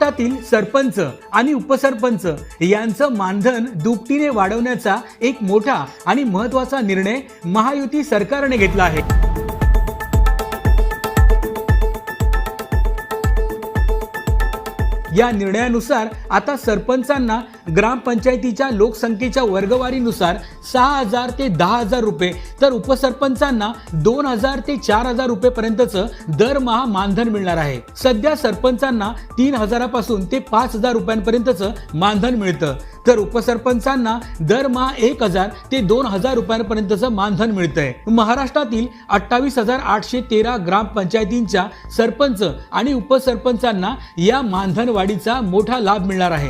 महाराष्ट्रातील सरपंच आणि उपसरपंच यांचं मानधन दुपटीने वाढवण्याचा एक मोठा आणि महत्त्वाचा निर्णय महायुती सरकारने घेतला आहे। या निर्णयानुसार आता सरपंचांना ग्रामपंचायतीच्या लोकसंख्येच्या वर्गवारीनुसार 6,000 ते 10,000 रुपये, तर उपसरपंचांना 2,000 ते 4,000 रुपये पर्यंतचं दरमहा मानधन मिळणार आहे। सध्या सरपंचांना 3,000 पासून ते 5,000 रुपयांपर्यंतचं मानधन मिळतं, तर उपसरपंचांना दरमहा 1,000 ते 2,000 रुपयांपर्यंतचं मानधन मिळतंय। महाराष्ट्रातील 28,813 ग्रामपंचायतींच्या सरपंच आणि उपसरपंचांना या मानधन वाढीचा मोठा लाभ मिळणार आहे।